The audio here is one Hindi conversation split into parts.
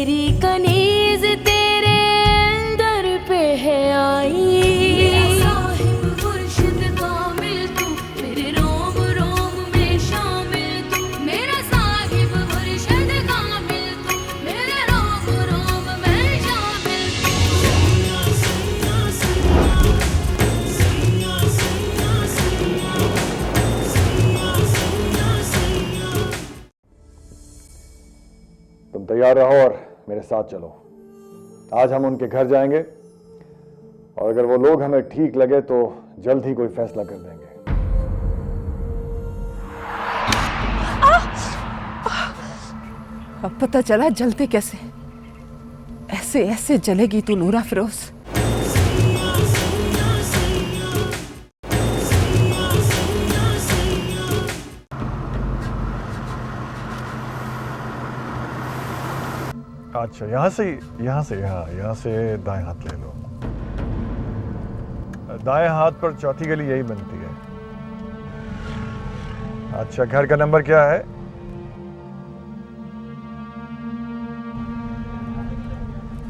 मेरी कनीज तेरे दर पे है आई। साहिब मुर्शिद कामिल तू, मेरे रोम रोम में शामिल तू। मेरा साहिब मुर्शिद कामिल तू, मेरे रोम रोम में शामिल तू। तुम तैयार रहो और मेरे साथ चलो। आज हम उनके घर जाएंगे और अगर वो लोग हमें ठीक लगे तो जल्द ही कोई फैसला कर देंगे। अब पता चला जलते कैसे। ऐसे ऐसे जलेगी तू नूरा फिरोज। अच्छा, यहाँ से दाएं हाथ ले लो। दाएं हाथ पर चौथी गली यही बनती है। अच्छा, घर का नंबर क्या है?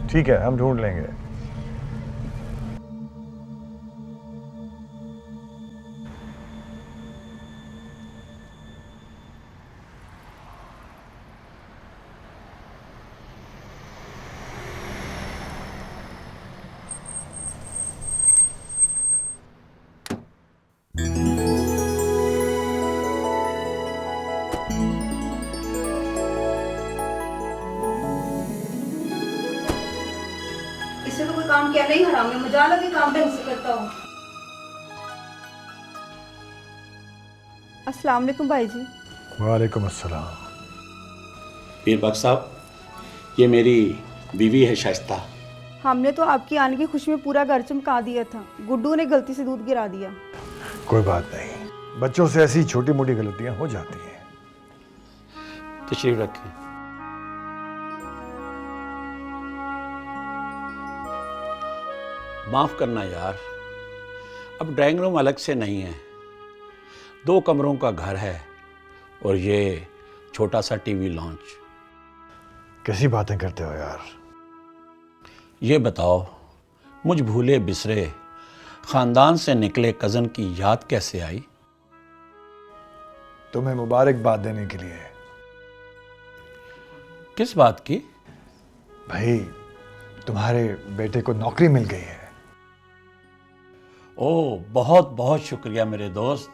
ठीक है, हम ढूंढ लेंगे। इससे तो कोई काम किया नहीं, हराम में मजा लगे काम ढंग से करता हूँ। अस्सलाम वालेकुम भाई जी। वालेकुम अस्सलाम। पीर बख्श साहब, ये मेरी बीवी है शाइस्ता। हमने तो आपकी आने की खुशी में पूरा घर चमका दिया था, गुड्डू ने गलती से दूध गिरा दिया। कोई बात नहीं, बच्चों से ऐसी छोटी मोटी गलतियां हो जाती हैं। तशरीफ रखें। माफ़ करना यार, अब ड्राइंग रूम अलग से नहीं है, 2 कमरों का घर है और ये छोटा सा टीवी लॉन्च। कैसी बातें करते हो यार। ये बताओ, मुझ भूले बिसरे ख़ानदान से निकले कज़न की याद कैसे आई? तुम्हें मुबारकबाद देने के लिए। किस बात की? भाई, तुम्हारे बेटे को नौकरी मिल गई है। ओह, बहुत बहुत शुक्रिया मेरे दोस्त,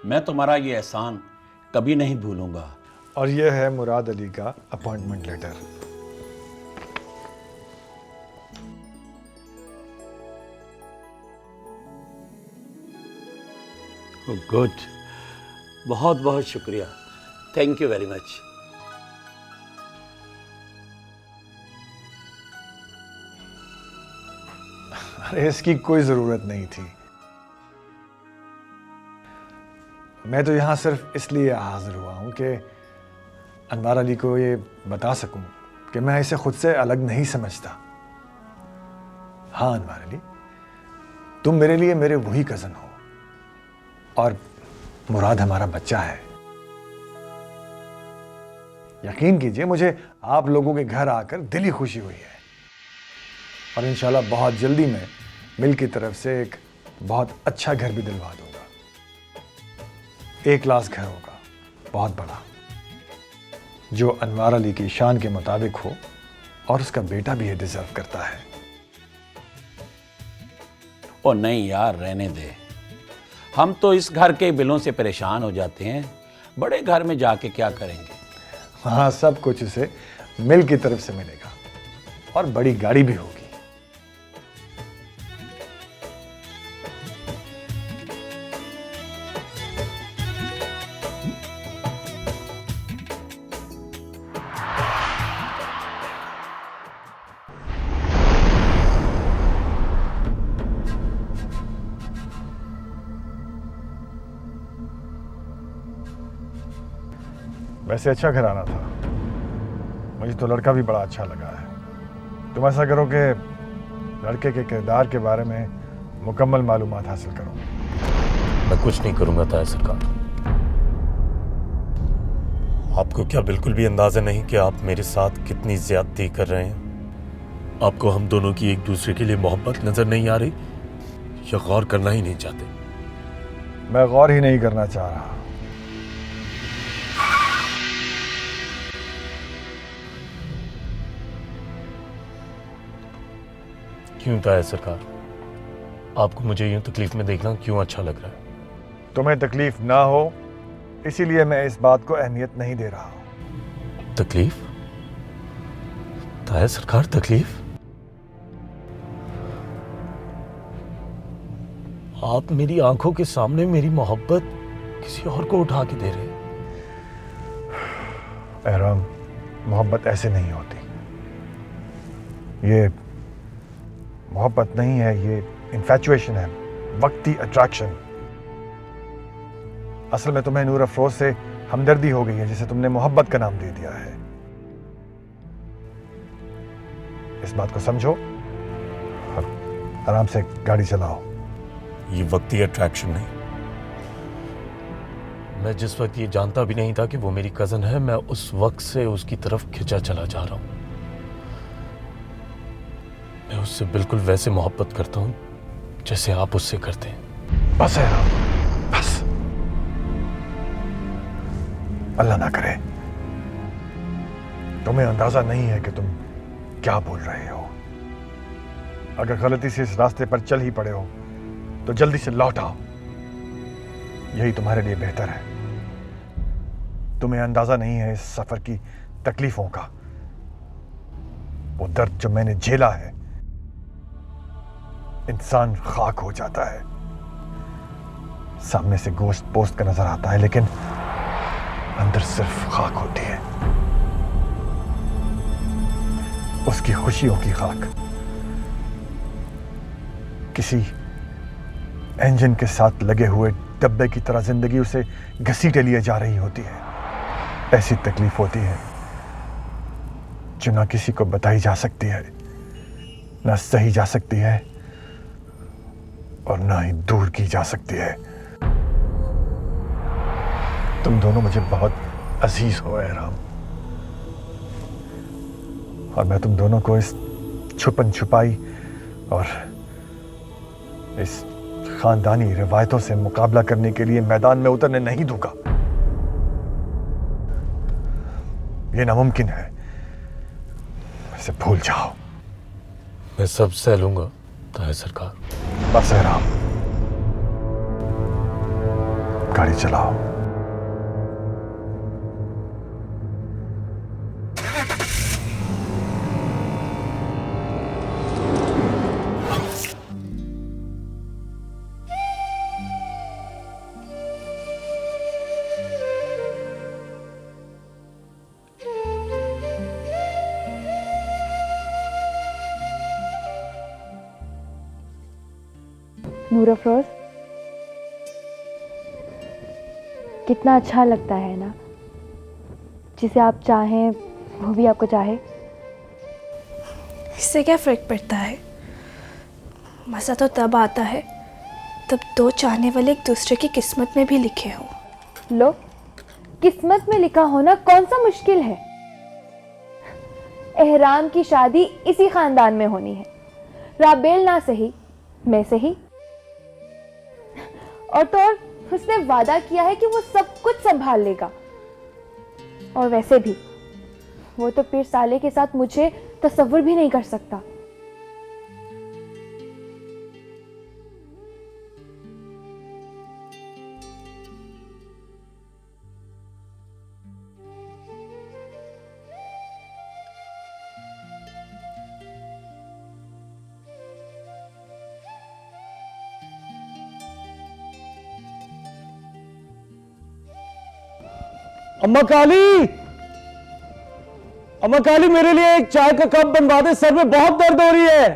मैं तुम्हारा ये एहसान कभी नहीं भूलूंगा। और यह है मुराद अली का अपॉइंटमेंट लेटर। गुड, बहुत बहुत शुक्रिया, थैंक यू वेरी मच। अरे, इसकी कोई ज़रूरत नहीं थी। मैं तो यहाँ सिर्फ इसलिए हाजिर हुआ हूँ कि अनवार अली को ये बता सकूँ कि मैं इसे खुद से अलग नहीं समझता। हाँ अनवार अली, तुम मेरे लिए मेरे वही कज़न हो और मुराद हमारा बच्चा है। यकीन कीजिए, मुझे आप लोगों के घर आकर दिली खुशी हुई है और इंशाल्लाह बहुत जल्दी मैं मिल की तरफ से एक बहुत अच्छा घर भी दिलवा दूंगा। 1 क्लास घर होगा, बहुत बड़ा, जो अनवार अली की शान के मुताबिक हो और उसका बेटा भी ये डिजर्व करता है। ओ नहीं यार, रहने दे, हम तो इस घर के बिलों से परेशान हो जाते हैं, बड़े घर में जाके क्या करेंगे। हाँ, सब कुछ उसे मिल की तरफ से मिलेगा और बड़ी गाड़ी भी होगी। वैसे अच्छा घराना था, मुझे तो लड़का भी बड़ा अच्छा लगा है। तुम ऐसा करो कि लड़के के किरदार के बारे में मुकम्मल मालूमात हासिल करो। मैं कुछ नहीं करूंगा ताया सरकार। आपको क्या बिल्कुल भी अंदाजा नहीं कि आप मेरे साथ कितनी ज्यादती कर रहे हैं? आपको हम दोनों की एक दूसरे के लिए मोहब्बत नजर नहीं आ रही या गौर करना ही नहीं चाहते? मैं गौर ही नहीं करना चाह रहा। क्यों ताया सरकार, आपको मुझे यूं तकलीफ में देखना क्यों अच्छा लग रहा है? तुम्हें तकलीफ ना हो इसीलिए मैं इस बात को अहमियत नहीं दे रहा हूं। तकलीफ? ताया सरकार, तकलीफ? आप मेरी आंखों के सामने मेरी मोहब्बत किसी और को उठा के दे रहे हैं। एहराम, मोहब्बत ऐसे नहीं होती। ये मोहब्बत नहीं है, ये इन्फैचुएशन है, वक्ती अट्रैक्शन। असल में तुम्हें नूर अफरोज से हमदर्दी हो गई है जिसे तुमने मोहब्बत का नाम दे दिया है। इस बात को समझो और आराम से गाड़ी चलाओ। ये वक्ती अट्रैक्शन नहीं। मैं जिस वक्त ये जानता भी नहीं था कि वो मेरी कजन है, मैं उस वक्त से उसकी तरफ खिंचा चला जा रहा हूं। मैं उससे बिल्कुल वैसे मोहब्बत करता हूं जैसे आप उससे करते हैं। बस है, बस। अल्लाह ना करे तुम्हें अंदाजा नहीं है कि तुम क्या बोल रहे हो। अगर गलती से इस रास्ते पर चल ही पड़े हो तो जल्दी से लौट आओ, यही तुम्हारे लिए बेहतर है। तुम्हें अंदाजा नहीं है इस सफर की तकलीफों का, वो दर्द जो मैंने झेला है। इंसान खाक हो जाता है, सामने से गोश्त पोस्ट का नजर आता है लेकिन अंदर सिर्फ खाक होती है, उसकी खुशियों की खाक। किसी इंजन के साथ लगे हुए डब्बे की तरह जिंदगी उसे घसीटे लिए जा रही होती है। ऐसी तकलीफ होती है जो ना किसी को बताई जा सकती है, ना सही जा सकती है और ना ही दूर की जा सकती है। तुम दोनों मुझे बहुत अजीज हो एहराम, और मैं तुम दोनों को इस छुपन छुपाई और इस खानदानी रिवायतों से मुकाबला करने के लिए मैदान में उतरने नहीं दूंगा। ये नामुमकिन है, इसे भूल जाओ। मैं सब सह लूंगा ताया सरकार। बस एहराम, गाड़ी चलाओ। नूर अफरोज, कितना अच्छा लगता है ना, जिसे आप चाहें वो भी आपको चाहे। इससे क्या फ़र्क पड़ता है? मज़ा तो तब आता है तब दो चाहने वाले एक दूसरे की किस्मत में भी लिखे हों। लो, किस्मत में लिखा होना कौन सा मुश्किल है। एहराम की शादी इसी खानदान में होनी है, राबेल ना सही मैं सही। और तो और उसने वादा किया है कि वो सब कुछ संभाल लेगा। और वैसे भी वो तो पीर साले के साथ मुझे तसव्वुर भी नहीं कर सकता। अम्मा काली, अम्मा काली, मेरे लिए एक चाय का कप बनवा दे, सर में बहुत दर्द हो रही है।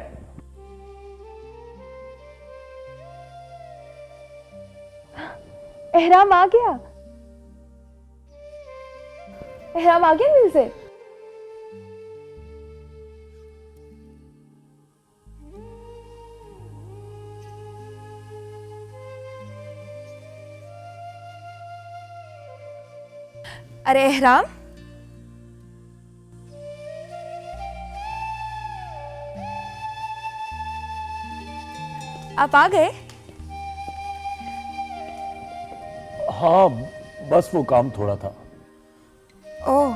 एहराम आ गया, एहराम आ गया मिल से। अरे एहराम, आप आ गए? हाँ, बस वो काम थोड़ा था। ओह,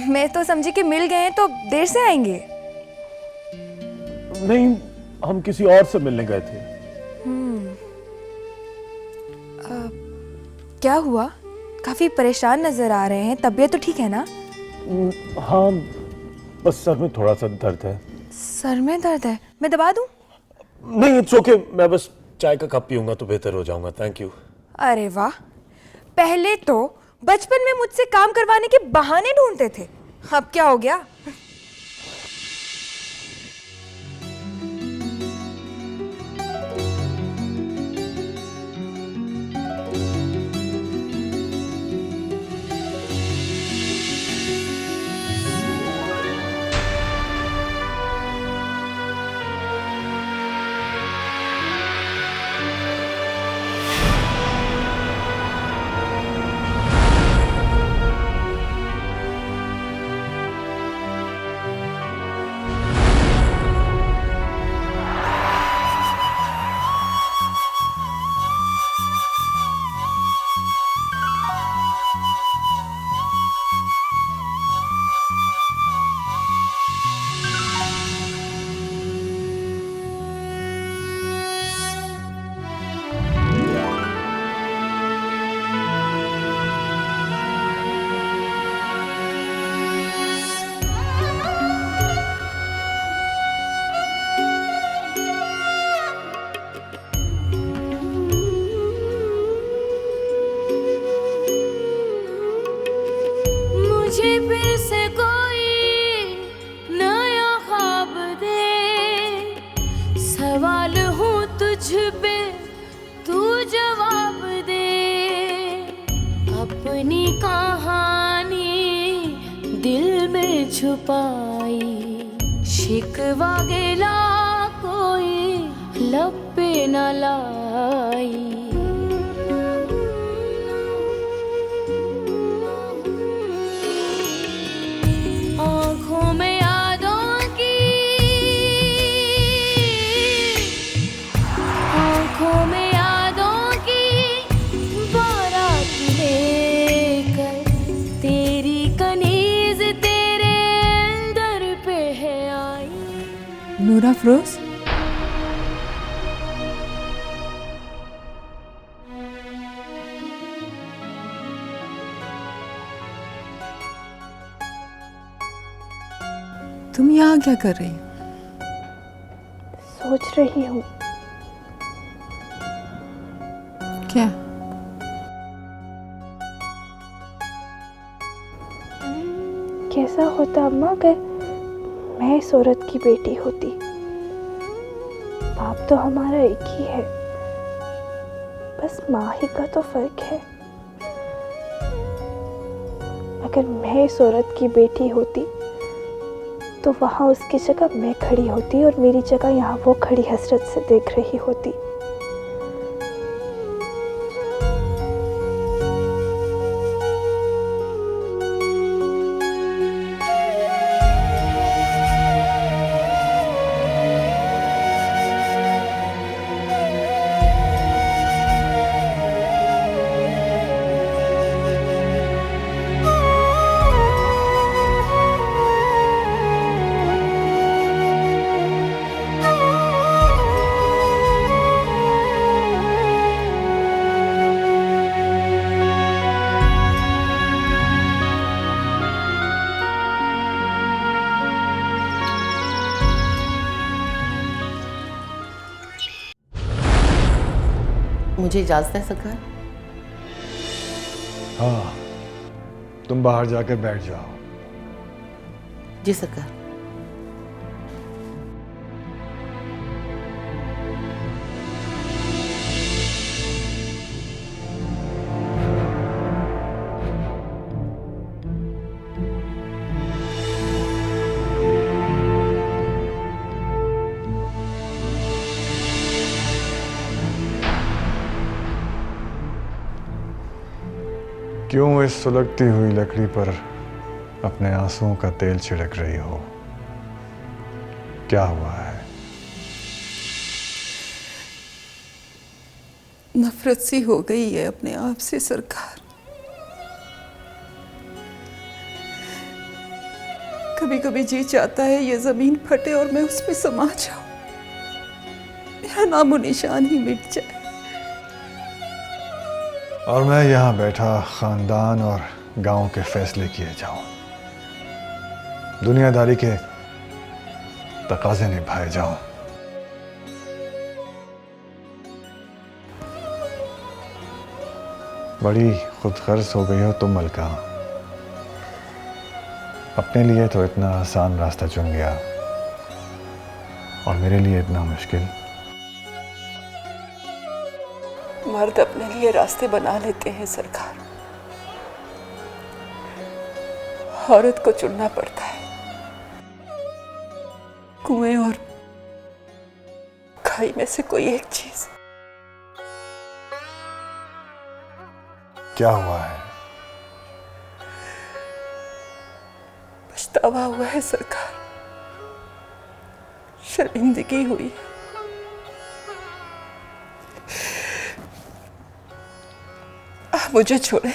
मैं तो समझी कि मिल गए हैं तो देर से आएंगे। नहीं, हम किसी और से मिलने गए थे। क्या हुआ? काफी परेशान नजर आ रहे हैं, तबीयत तो ठीक है ना? हाँ, बस सर में थोड़ा सा दर्द है। सर में दर्द है, मैं दबा दूं? नहीं, इट्स ओके, मैं बस चाय का कप पीऊंगा तो बेहतर हो जाऊंगा। Thank you. अरे वाह, पहले तो बचपन में मुझसे काम करवाने के बहाने ढूंढते थे, अब क्या हो गया? मुझे फिर से कोई नया ख्वाब दे, सवाल हूँ तुझ पे तू जवाब दे, अपनी कहानी दिल में छुपाई, शिकवा गिला कोई लब पे न लाई। आँखों में यादों की, आँखों में यादों की बारात लेकर, तेरी कनीज तेरे दर पे है आई। नूरा अफरोज, तुम यहाँ क्या कर रही हो? सोच रही हूँ क्या? कैसा होता अम्मा अगर मैं इस औरत की बेटी होती। बाप तो हमारा एक ही है, बस माँ ही का तो फर्क है। अगर मैं इस औरत की बेटी होती तो वहाँ उसकी जगह मैं खड़ी होती और मेरी जगह यहाँ वो खड़ी हसरत से देख रही होती। मुझे इजाजत है सरकार? हाँ, तुम बाहर जाकर बैठ जाओ। जी सरकार। क्यों इस सुलगती हुई लकड़ी पर अपने आंसुओं का तेल छिड़क रही हो? क्या हुआ है? नफरत सी हो गई है अपने आप से सरकार। कभी कभी जी चाहता है ये जमीन फटे और मैं उसमें समा जाऊं, मेरा नामो निशान ही मिट जाए। और मैं यहां बैठा खानदान और गांव के फैसले किए जाऊं, दुनियादारी के तकाजे निभाए जाऊं। बड़ी खुदगर्ज हो गई हो तुम मलका। अपने लिए तो इतना आसान रास्ता चुन लिया और मेरे लिए इतना मुश्किल। मर्द अपने लिए रास्ते बना लेते हैं सरकार, औरत को चुनना पड़ता है। कुएं और खाई में से कोई एक चीज। क्या हुआ है? पछतावा हुआ है सरकार, शर्मिंदगी हुई है। आप मुझे छोड़े,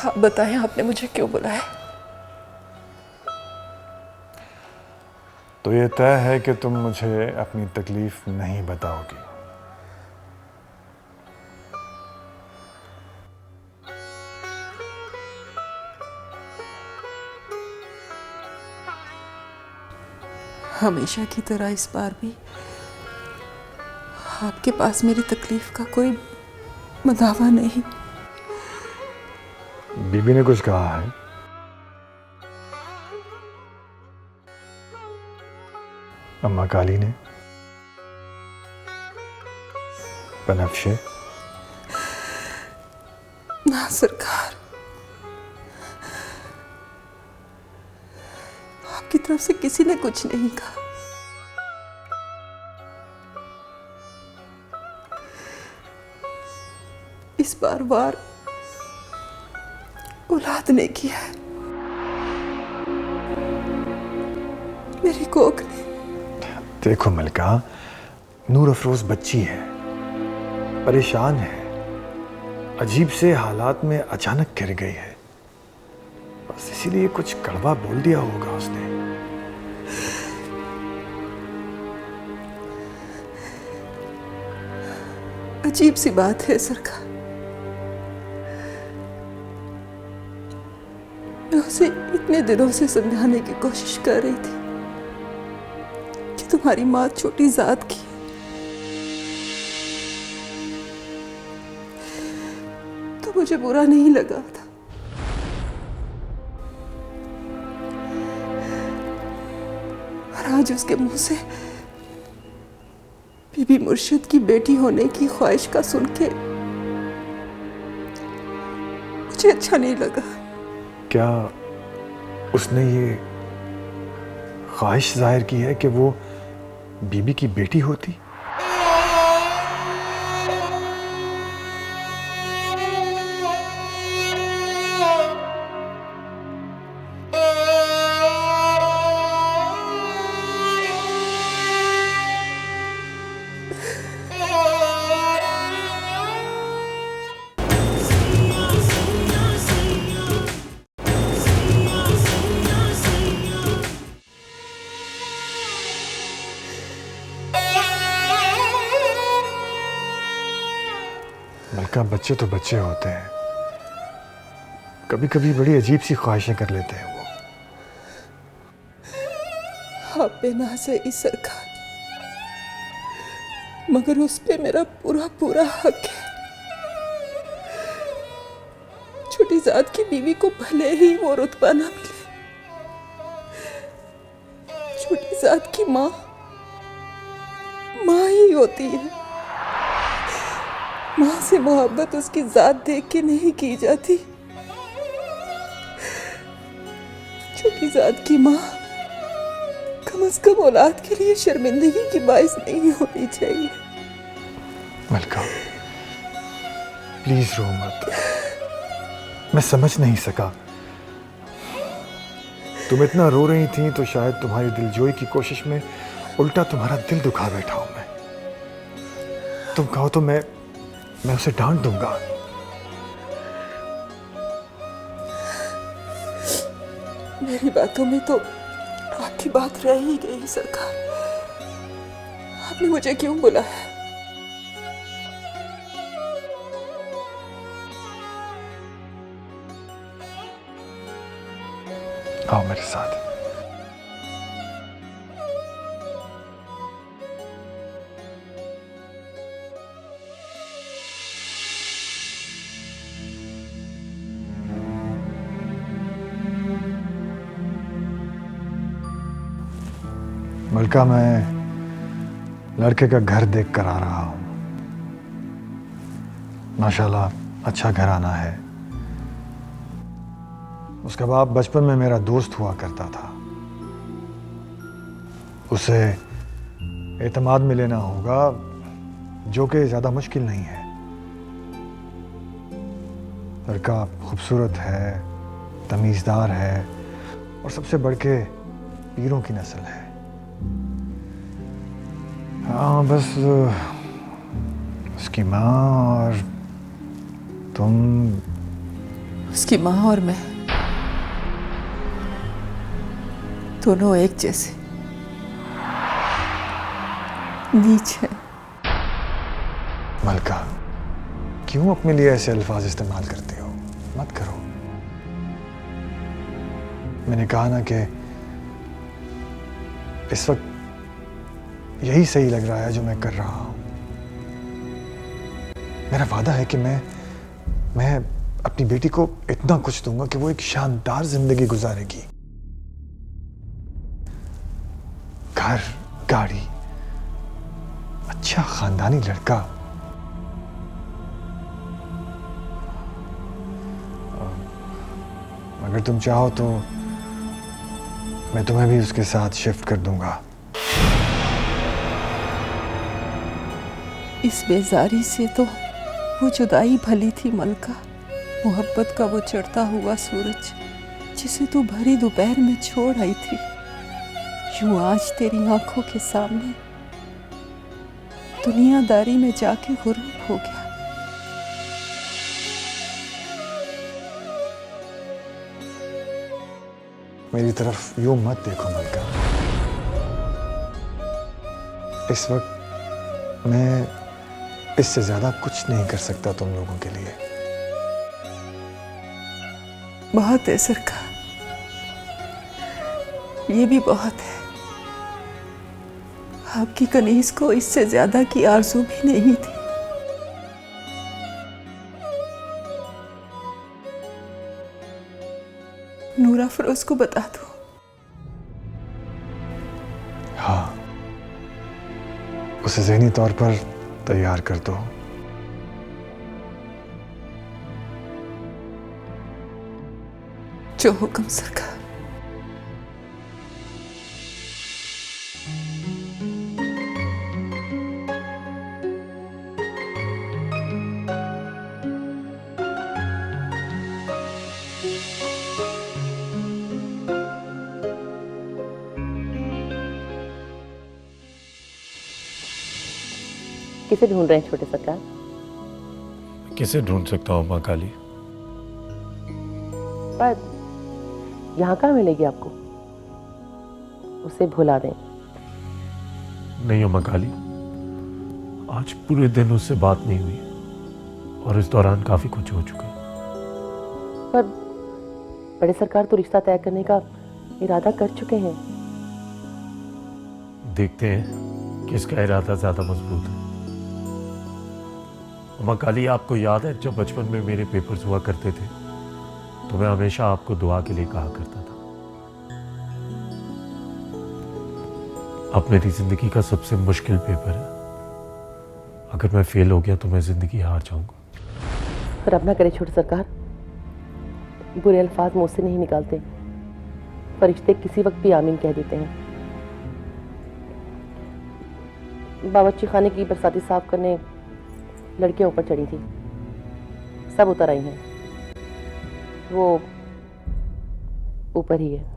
आप बताएं आपने मुझे क्यों बुलाया? तो ये तय है कि तुम मुझे अपनी तकलीफ नहीं बताओगी। हमेशा की तरह इस बार भी आपके पास मेरी तकलीफ का कोई मदावा नहीं। बीबी ने कुछ कहा है? अम्मा काली ने? बनफ्शे? ना सरकार, आपकी तरफ से किसी ने कुछ नहीं कहा। इस बार वार औलाद ने किया है, मेरी कोख ने। देखो मलका, नूर अफरोज बच्ची है, परेशान है, अजीब से हालात में अचानक गिर गई है, बस इसीलिए कुछ कड़वा बोल दिया होगा उसने। अजीब सी बात है सरकार, मैं उसे इतने दिनों से समझाने की कोशिश कर रही थी कि तुम्हारी माँ छोटी जात की है, तो मुझे बुरा नहीं लगा था। और आज उसके मुंह से बीबी मुर्शिद की बेटी होने की ख्वाहिश का सुन के मुझे अच्छा नहीं लगा। क्या उसने ये ख्वाहिश जाहिर की है कि वो बीबी की बेटी होती? मलका, बच्चे तो बच्चे होते हैं, कभी कभी बड़ी अजीब सी ख्वाहिशें कर लेते हैं वो। आप बेनाज है इस सरकार, मगर उस पे मेरा पूरा पूरा हक है। छोटी जात की बीवी को भले ही वो रुतबा ना मिले, छोटी जात की माँ माँ ही होती है। माँ से मोहब्बत उसकी जात देख के नहीं की जाती। छोटी जात की माँ कम से कम औलाद के लिए शर्मिंदगी की बाइस नहीं होनी चाहिए। मलका, प्लीज रो मत, मैं समझ नहीं सका। तुम इतना रो रही थी तो शायद तुम्हारी दिलजोई की कोशिश में उल्टा तुम्हारा दिल दुखा बैठा हूं मैं। तुम कहो तो मैं उसे डांट दूंगा। मेरी बातों में तो आपकी बात रह ही गई सरकार। आपने मुझे क्यों बुलाया? आओ मेरे साथ। मलका, मैं लड़के का घर देख कर आ रहा हूं। माशाल्लाह अच्छा घराना है। उसका बाप बचपन में मेरा दोस्त हुआ करता था। उसे एतमाद में लेना होगा, जो कि ज्यादा मुश्किल नहीं है। लड़का खूबसूरत है, तमीज़दार है और सबसे बढ़ के पीरों की नस्ल है। हाँ, बस उसकी माँ और तुम। उसकी माँ और मैं दोनों एक जैसे नीच है। मलका, क्यों अपने लिए ऐसे अल्फाज इस्तेमाल करती हो? मत करो। मैंने कहा ना कि इस वक्त यही सही लग रहा है जो मैं कर रहा हूं। मेरा वादा है कि मैं अपनी बेटी को इतना कुछ दूंगा कि वो एक शानदार जिंदगी गुजारेगी। घर, गाड़ी, अच्छा खानदानी लड़का। अगर तुम चाहो तो मैं तुम्हें भी उसके साथ शिफ्ट कर दूंगा। इस बेजारी से तो वो जुदाई भली थी मलका। मोहब्बत का वो चढ़ता हुआ सूरज जिसे तू भरी दोपहर में छोड़ आई थी, यूं आज तेरी आंखों के सामने दुनियादारी में जाके गुरूर हो गया। मेरी तरफ यूं मत देखो मलका। इस वक्त मैं इससे ज्यादा कुछ नहीं कर सकता तुम लोगों के लिए। बहुत है सरकार, ये भी बहुत है। आपकी कनीज को इससे ज्यादा की आरज़ू भी नहीं थी। नूरा फरोज को बता दो। हाँ, उसे ज़हनी तौर पर तैयार कर दो। जो हुक्म सरकार। किसे ढूंढ रहे हैं छोटे सरकार? किसे ढूंढ सकता हूँ माँ काली? पर यहाँ कहाँ मिलेगी आपको? उसे भुला दें। नहीं हो माँ काली, आज पूरे दिन उससे बात नहीं हुई और इस दौरान काफी कुछ हो चुका। पर बड़े सरकार तो रिश्ता तय करने का इरादा कर चुके हैं। देखते हैं किसका इरादा ज्यादा मजबूत है। माँ काली, आपको याद है जब बचपन में मेरे पेपर्स हुआ करते थे तो मैं हमेशा आपको दुआ के लिए कहा करता था। अब मेरी जिंदगी का सबसे मुश्किल पेपर है। अगर मैं फेल हो गया तो मैं जिंदगी हार जाऊंगा। पर अब ना करे छोटे सरकार, बुरे अल्फाज मुंह से नहीं निकालते। फरिश्ते किसी वक्त भी आमीन कह देते हैं। बावर्ची खाने की बरसाती साफ करने लड़कियां ऊपर चढ़ी थी, सब उतर आई हैं। वो ऊपर ही है।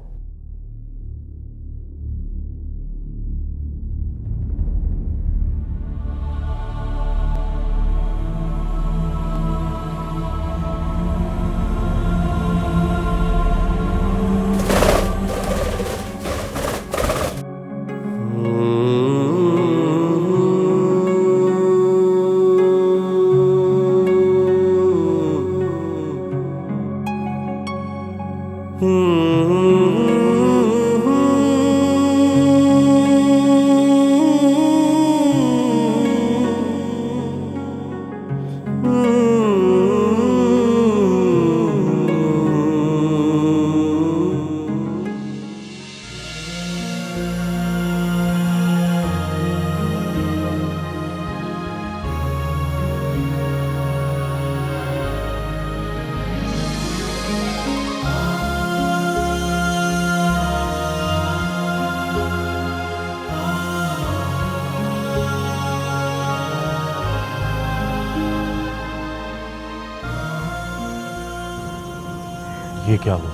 ये क्या हुआ?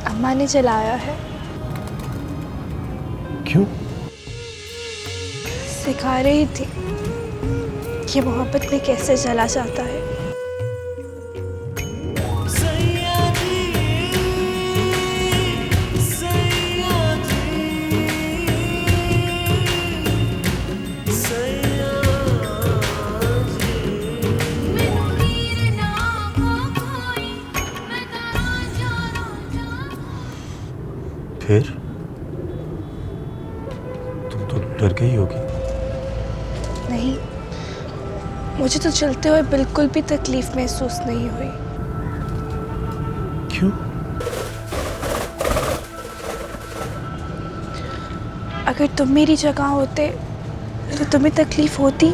अम्मा ने जलाया है। क्यों? सिखा रही थी कि मोहब्बत में कैसे जला जाता है। फिर तुम तो डर गई होगी। नहीं, मुझे तो चलते हुए बिल्कुल भी तकलीफ महसूस नहीं हुई। क्यों? अगर तुम मेरी जगह होते तो तुम्हें तकलीफ होती?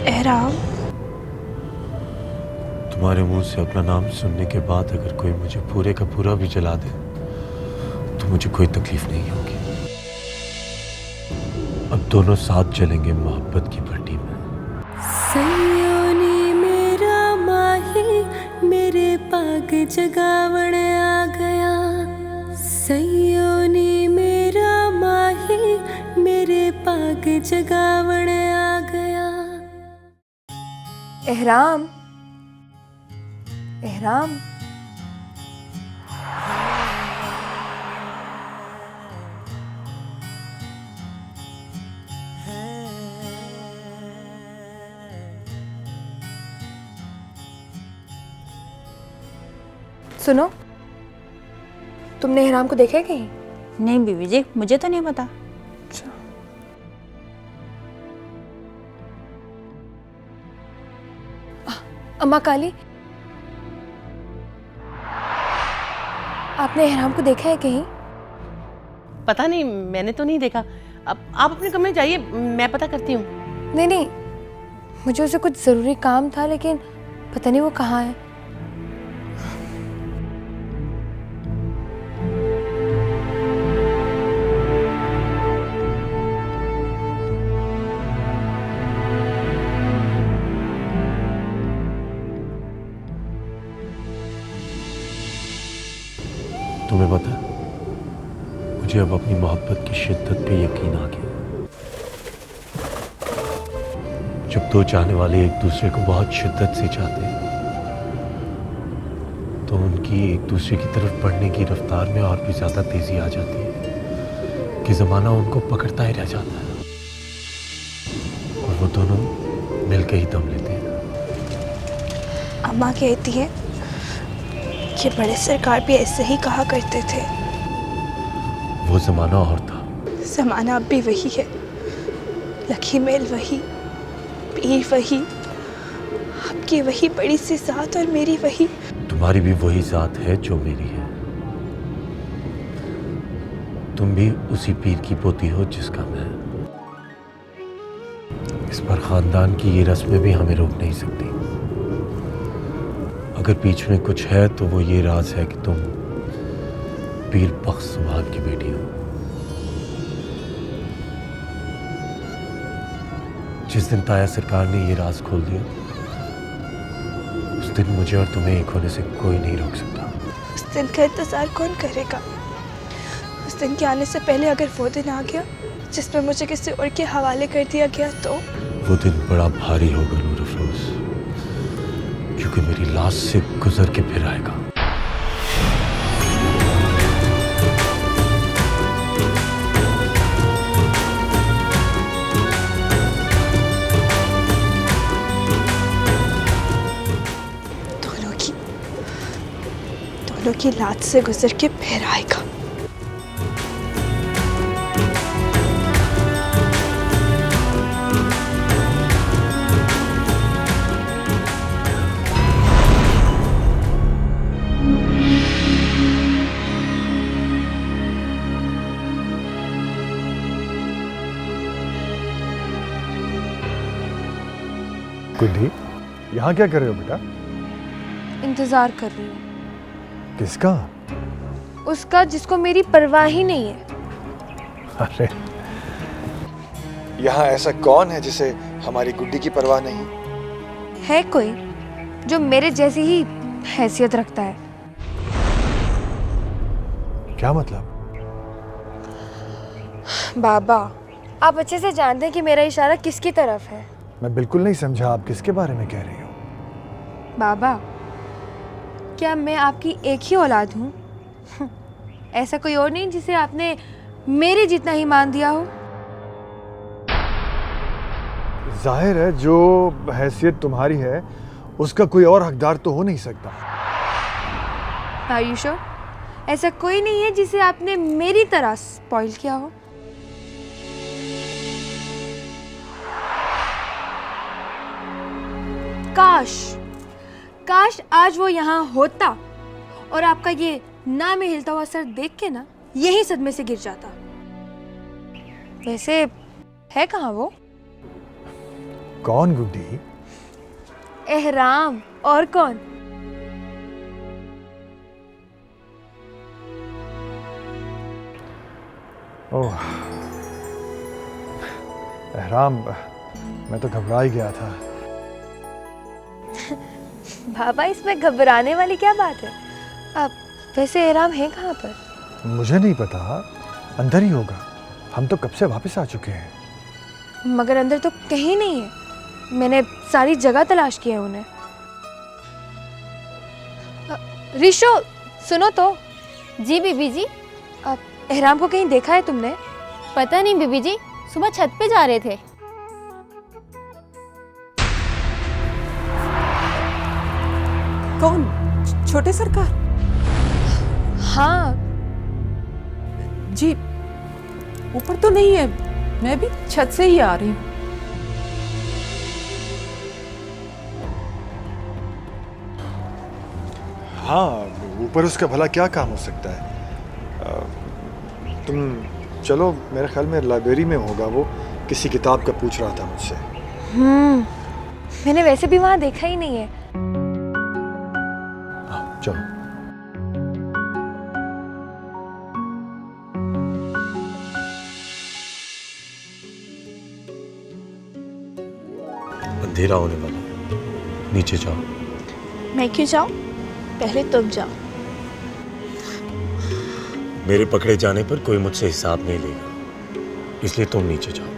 एहराम, तुम्हारे मुंह से अपना नाम सुनने के बाद अगर कोई मुझे पूरे का पूरा भी जला दे तो मुझे कोई तकलीफ नहीं होगी। अब दोनों साथ चलेंगे मोहब्बत की भट्टी में। सयोनी मेरा माही मेरे पाग जगावण आ गया। सयोनी मेरा माही मेरे पाग जगावण आ गया। एहराम, एहराम, सुनो, तुमने एहराम को देखा है कहीं? नहीं बीवी जी, मुझे तो नहीं पता। अम्मा काली, आपने एहराम को देखा है कहीं? पता नहीं, मैंने तो नहीं देखा। अब आप अपने कमरे जाइए, मैं पता करती हूँ। नहीं नहीं, मुझे उसे कुछ ज़रूरी काम था, लेकिन पता नहीं वो कहाँ है। तुम्हें पता है, मुझे अब अपनी मोहब्बत की शिद्दत पे यकीन आ गया। जब दो चाहने वाले एक दूसरे को बहुत शिद्दत से चाहते हैं तो उनकी एक दूसरे की तरफ बढ़ने की रफ्तार में और भी ज्यादा तेजी आ जाती है कि जमाना उनको पकड़ता ही रह जाता है और वो दोनों मिलकर ही दम लेते हैं। अम्मा कहती है कि बड़े सरकार भी ऐसे ही कहा करते थे। वो जमाना और था। जमाना अब भी वही है। लकी मेल वही, पीर वही, आपकी वही बड़ी सी जात और मेरी वही। तुम्हारी भी वही जात है जो मेरी है। तुम भी उसी पीर की पोती हो जिसका मैं। इस पर खानदान की ये रस्में भी हमें रोक नहीं सकती। अगर बीच में कुछ है तो वो ये राज है कि तुम पीर बख्श सुभान की बेटी हो। जिस दिन ताया सरकार ने ये राज खोल दिया, उस दिन मुझे और तुम्हें एक होने से कोई नहीं रोक सकता। उस दिन का इंतजार कौन करेगा? उस दिन के आने से पहले अगर वो दिन आ गया जिसमें मुझे किसी और के हवाले कर दिया गया तो? वो दिन बड़ा भारी होगा नूर अफरोज, क्योंकि मेरी लाश से गुजर के फिर आएगा। दोनों की लाश से गुजर के फिर आएगा। गुड्डी, यहाँ क्या कर रहे हो बेटा? इंतजार कर रही हूँ। किसका? उसका जिसको मेरी परवाह ही नहीं है। अरे, यहाँ ऐसा कौन है जिसे हमारी गुड्डी की परवाह नहीं? है कोई जो मेरे जैसी ही हैसियत रखता है। क्या मतलब? बाबा, आप अच्छे से जानते हैं कि मेरा इशारा किसकी तरफ है। मैं बिल्कुल नहीं समझा, आप किसके बारे में कह रही हो? बाबा, क्या मैं आपकी एक ही औलाद हूँ? ऐसा कोई और नहीं जिसे आपने मेरे जितना ही मान दिया हो। जाहिर है जो हैसियत तुम्हारी है उसका कोई और हकदार तो हो नहीं सकता। Are you sure? ऐसा कोई नहीं है जिसे आपने मेरी तरह स्पॉइल किया हो। काश आज वो यहाँ होता और आपका ये ना में हिलता हुआ सर देख के ना यही सदमे से गिर जाता। वैसे है कहाँ वो? कौन गुड्डी? एहराम, और कौन? ओह, एहराम, मैं तो घबरा ही गया था। बाबा, इसमें घबराने वाली क्या बात है? अब वैसे एहराम है कहाँ पर? मुझे नहीं पता, अंदर ही होगा। हम तो कब से वापस आ चुके हैं। मगर अंदर तो कहीं नहीं है। मैंने सारी जगह तलाश की है उन्हें। रिशो, सुनो तो। जी बीबी जी। अब एहराम को कहीं देखा है तुमने? पता नहीं बीबी जी, सुबह छत पे जा रहे थे। कौन? छोटे सरकार? हाँ जी, ऊपर तो नहीं है, मैं भी छत से ही आ रही हूँ। हाँ, ऊपर उसका भला क्या काम हो सकता है? तुम चलो, मेरे ख्याल में लाइब्रेरी में होगा। वो किसी किताब का पूछ रहा था मुझसे। मैंने वैसे भी वहां देखा ही नहीं है। चलो। अंधेरा होने वाला है, नीचे जाओ। मैं क्यों जाऊं? पहले तुम जाओ। मेरे पकड़े जाने पर कोई मुझसे हिसाब नहीं लेगा, इसलिए तुम नीचे जाओ।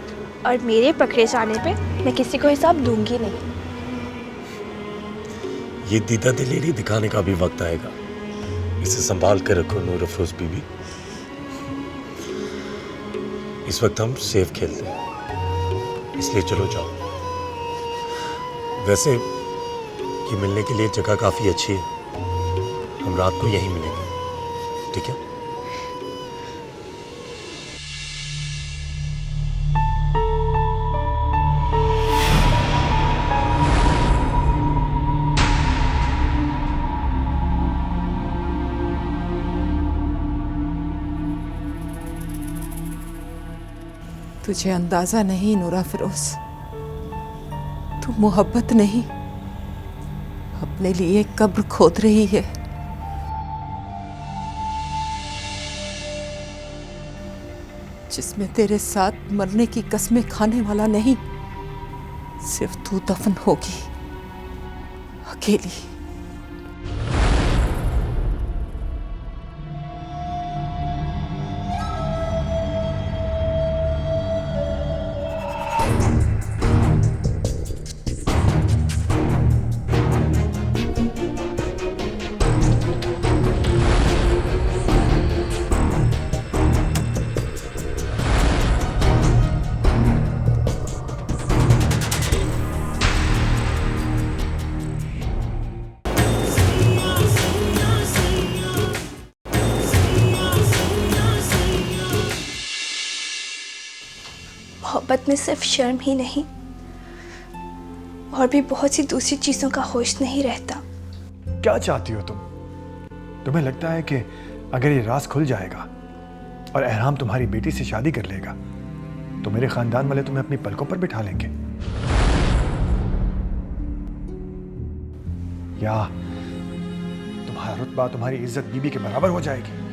और मेरे पकड़े जाने पे मैं किसी को हिसाब दूंगी नहीं। ये दीदा दिलेरी दिखाने का भी वक्त आएगा। इसे संभाल कर रखो नूर अफरोज बीबी। इस वक्त हम सेफ खेलते हैं, इसलिए चलो जाओ। वैसे ये मिलने के लिए जगह काफी अच्छी है, हम रात को यहीं मिलेंगे, ठीक है? तुझे अंदाजा नहीं नूरा फिरोज, तू मोहब्बत नहीं अपने लिए कब्र खोद रही है। जिसमें तेरे साथ मरने की कस्में खाने वाला नहीं, सिर्फ तू दफन होगी, अकेली। मोहब्बत में सिर्फ शर्म ही नहीं और भी बहुत सी दूसरी चीजों का होश नहीं रहता। क्या चाहती हो तुम? तुम्हें लगता है कि अगर ये राज खुल जाएगा और एहराम तुम्हारी बेटी से शादी कर लेगा तो मेरे खानदान वाले तुम्हें अपनी पलकों पर बिठा लेंगे? या तुम्हारा रुतबा, तुम्हारी इज्जत बीबी के बराबर हो जाएगी?